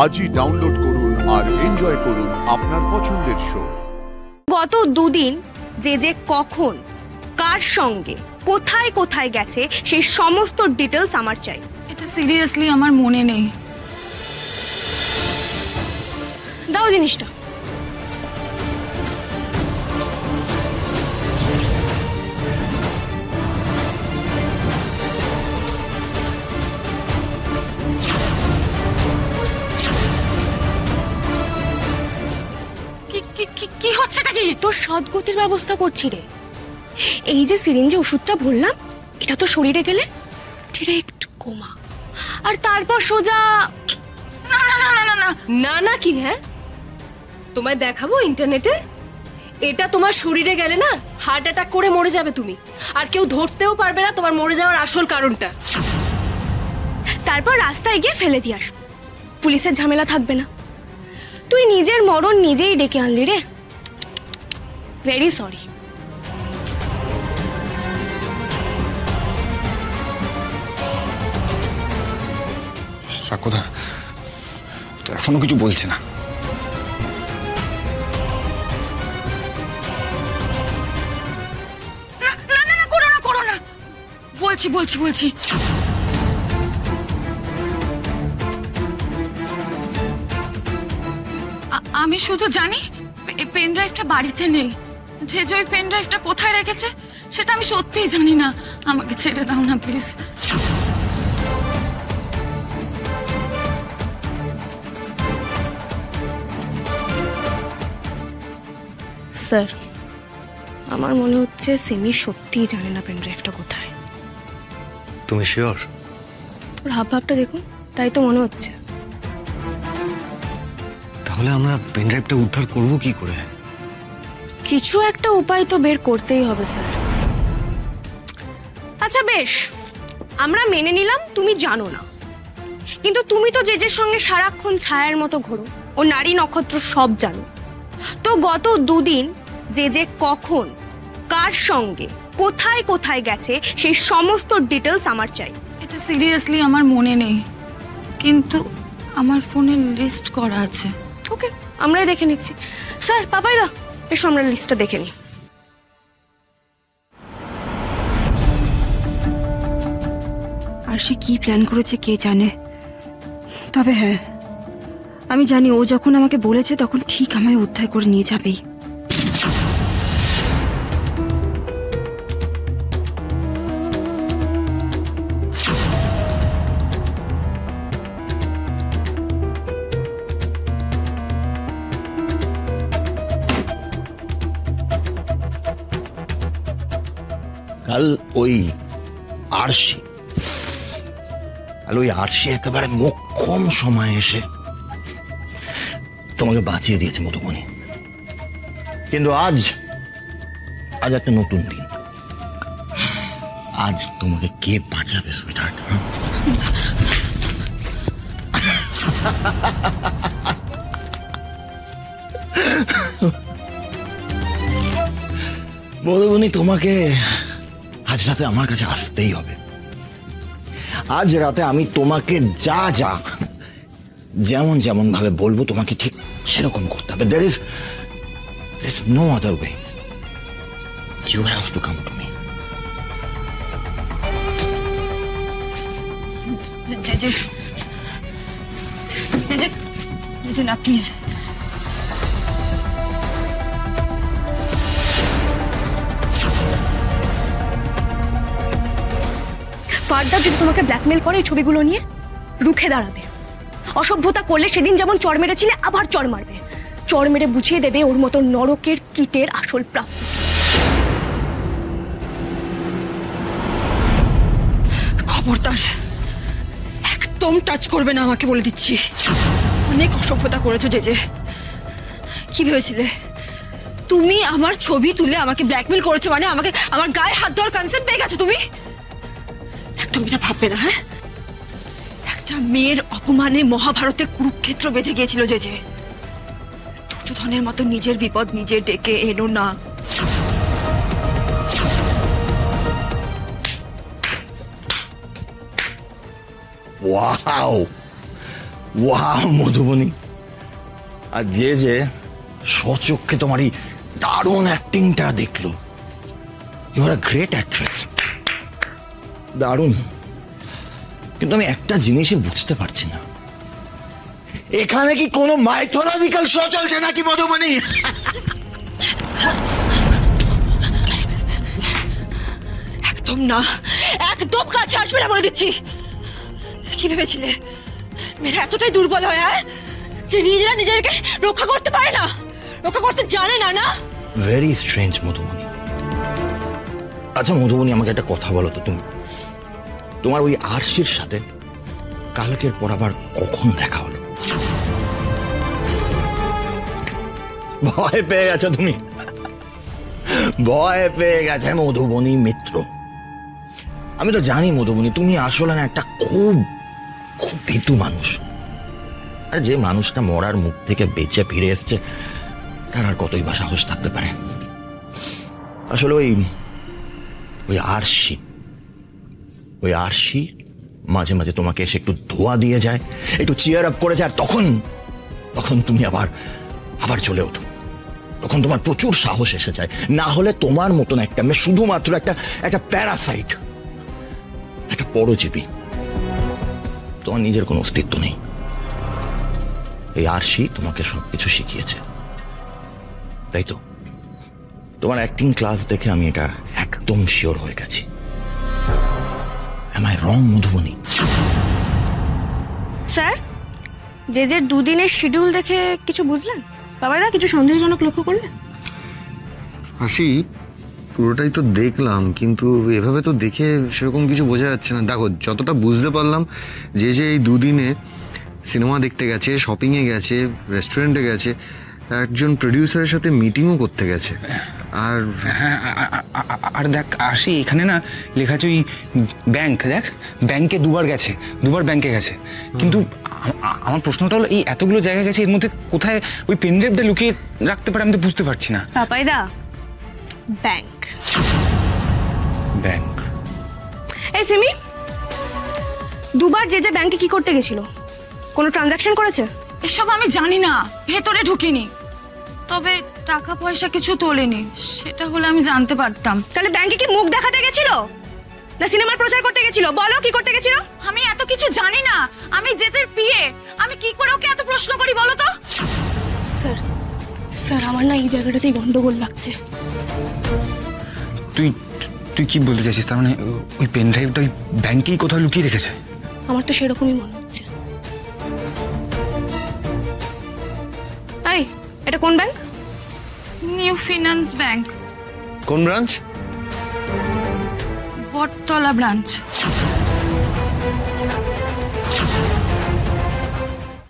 আজই ডাউনলোড করুন আর এনজয় করুন আপনার পছন্দের শো। গত দুদিন যে কখন কার সঙ্গে কোথায় কোথায় গেছে সেই সমস্ত ডিটেলস আমার চাই। এটা সিরিয়াসলি আমার মনে নেই। দাও জিনিসটা। কি হচ্ছেটা কি? তোর সদ্গতির ব্যবস্থা করছি রে। এই যে সিরিঞ্জে ওষুধটা ভরলাম, এটা তো শরীরে গেলে ডিরেক্ট কোমা, আর তারপর সোজা না না না না না না না কি? হ্যাঁ, তোমায় দেখাবো ইন্টারনেটে। এটা তোমার শরীরে গেলে না হার্ট অ্যাটাক করে মরে যাবে তুমি, আর কেউ ধরতেও পারবে না তোমার মরে যাওয়ার আসল কারণটা। তারপর রাস্তায় গিয়ে ফেলে দিয়ে আসবো, পুলিশের ঝামেলা থাকবে না। তুই নিজের মরণ নিজেই ডেকে আনলি রে। Very sorry. সাক্ষদা তো এখনো কিছু বলছে না। করো না, বলছি। আমি শুধু জানি পেন ড্রাইভটা বাড়িতে নেই। যে ওই পেন ড্রাইভটা কোথায় রেখেছে সেটা আমি সত্যিই জানি না। আমাকে ছেড়ে দাও না প্লিজ। স্যার, আমার মনে হচ্ছে সিমি সত্যিই জানে না পেন ড্রাইভটা কোথায়। তুমি শিওর? ওর হাবভাবটা দেখুন, তাই তো মনে হচ্ছে। তাহলে আমরা পেন ড্রাইভটা উদ্ধার করবো কি করে? কিছু একটা উপায় তো বের করতেই হবে স্যার। আচ্ছা বেশ, আমরা মেনে নিলাম তুমি জানো না, কিন্তু তুমি তো জেজের সঙ্গে সারাক্ষণ ছায়ার মতো ঘোরো, ও নারী নক্ষত্র সব জানো। তো গত দুদিন যে কখন কার সঙ্গে কোথায় কোথায় গেছে সেই সমস্ত ডিটেলস আমার চাই। এটা সিরিয়াসলি আমার মনে নেই, কিন্তু আমার ফোনে লিস্ট করা আছে। ওকে, আমরাই দেখে নিচ্ছি। স্যার, পাপাইদা এসো আমরা লিস্টটা দেখে নিই। আর সে কি প্ল্যান করেছে কে জানে। তবে হ্যাঁ, আমি জানি ও যখন আমাকে বলেছে তখন ঠিক আমায় উদ্ধার করে নিয়ে যাবেই। কাল ওই আরশি একেবারে মোক্ষম সময় এসে তোমাকে বাঁচিয়ে দিয়েছে মধুমণি। কিন্তু আজ একটা নতুন দিন। আজ তোমাকে কে বাঁচাবে সুইটহার্ট? মধুমণি, তোমাকে আজ রাতে আমার কাছে আসতেই হবে। আজ রাতে আমি তোমাকে যেমন যেমন ভাবে বলবো তোমাকে ঠিক সেরকম করতে হবে। There is no other way. You have to come to me. না প্লিজ। ফার্দার যদি তোমাকে ব্ল্যাকমেল করে এই ছবিগুলো নিয়ে, রুখে দাঁড়াবে। অসভ্যতা করলে সেদিন যেমন চড় মেরেছিলে আবার চড় মারবে। চড় মেরে বুঝিয়ে দেবে ওর মতো নরকের কীটের আসল প্রাপ্তি। খবরদার, একদম টাচ করবে না আমাকে, বলে দিচ্ছি। অনেক অসভ্যতা করেছো যে। কি ভেবেছিলে তুমি আমার ছবি তুলে আমাকে ব্ল্যাকমেল করেছো মানে আমাকে আমার গায়ে হাত দেওয়ার কনসেন্ট পেয়ে গেছো তুমি? একদম এটা ভাববে না। হ্যাঁ, একটা মেয়ের অপমানে মহাভারতে কুরুক্ষেত্র বেঁধে গিয়েছিল যে। দুর্যোধনের মতো নিজের বিপদ নিজে ডেকে এনো না। ওয়াও, ওয়াও মধুবনী, আর যে স্বচক্ষে তোমার এই দারুণ অ্যাক্টিংটা দেখলো, you are a great actress, দারুণ। কিন্তু আমি একটা জিনিসই বুঝতে পারছি না, এখানে কি কোনো মাইথোলজিক্যাল শো চলছে নাকি মধুবনী? একদম না, একদম কাছে আসবে না বলে দিচ্ছি। কি ভেবেছিলে মেয়েরা এতটাই দুর্বল হয়, হ্যাঁ, যে নিজেরা নিজেদেরকে রক্ষা করতে পারে না, রক্ষা করতে জানে না? না, ভেরি স্ট্রেঞ্জ মধুবনী। আচ্ছা মধুবনী, আমাকে একটা কথা বলো তো, তুমি তোমার ওই আরশির সাথে কালকের পর আবার কখন দেখা হলো? ভয় পেয়ে গেছো তুমি, ভয় পেয়ে গেছে মধুবনী মিত্র। আমি তো জানি মধুবনী, তুমি আসলে না একটা খুব খুব ভীতু মানুষ। আর যে মানুষটা মরার মুখ থেকে বেঁচে ফিরে এসছে, তার আর কতই বা সাহস থাকতে পারে? আসলে ওই আরশি মাঝে মাঝে তোমাকে এসে একটু ধোয়া দিয়ে যায়, একটু চিয়ার আপ করে যায়, আর তখন তুমি আবার চলে ওঠো। তখন তোমার প্রচুর সাহস এসে যায়। না হলে তোমার মতন একটা মেয়ে শুধুমাত্র একটা প্যারাসাইট, একটা পরজীবী, তোমার নিজের কোনো অস্তিত্ব নেই। এই আরশি তোমাকে সবকিছু শিখিয়েছে, তাই তো? তোমার অ্যাক্টিং ক্লাস দেখে আমি এটা একদম শিওর হয়ে গেছি। Am I wrong, Madhubani? Sir, যে দুদিনের শিডিউল দেখে কিছু বুঝলেন? বাবাইদা কিছু সন্দেহজনক লক্ষ্য করলেন? হাসি, পুরোটাই তো দেখলাম, কিন্তু এভাবে তো দেখে সেরকম কিছু বোঝা যাচ্ছে না। দেখো, যতটা বুঝতে পারলাম, যে এই দুদিনে সিনেমা দেখতে গেছে, শপিংয়ে গেছে, রেস্টুরেন্টে গেছে, একজন প্রডিউসারের সাথে মিটিংও করতে গেছে। আর দেখ আসি, এখানে না লেখা আছে ওই ব্যাংক, দেখ ব্যাংকে দুবার ব্যাংকে গেছে। কিন্তু আমার প্রশ্নটা হলো, এই এতগুলো জায়গায় গেছে, এর মধ্যে কোথায় ওই পেনড্রাইভটা লুকিয়ে রাখতে পারে আমি তো বুঝতে পারছি না। বাবাইদা, ব্যাংক। এই সিমি, দুবার যে ব্যাংকে কি করতে গেছিল? কোনো ট্রানজাকশন করেছে? এসব আমি জানি না, ভেতরে ঢুকিনি, তবে টাকা পয়সা কিছু তোলেনি, সেটা হলে আমি জানতে পারতাম। তাহলে ব্যাংকে কি মুখ দেখাতে গেছিল, না সিনেমার প্রচার করতে গেছিল? বলো, কি করতে গেছিল? আমি এত কিছু জানি না, আমি জেজের পিএ, আমি কি করে ওকে এত প্রশ্ন করি বলো তো? স্যার আমার না এই জায়গাটাতেই গন্ডগোল লাগছে। তুই কি বলতে চাইছিস? তার মানে ওই পেন ড্রাইভটা ওই ব্যাংকেই কোথাও লুকিয়ে রেখেছে? আমার তো সেরকমই মনে হচ্ছে। এই, এটা কোন ব্যাংক? New finance bank. কোন ব্রাঞ্চ? বটতলা ব্রাঞ্চ।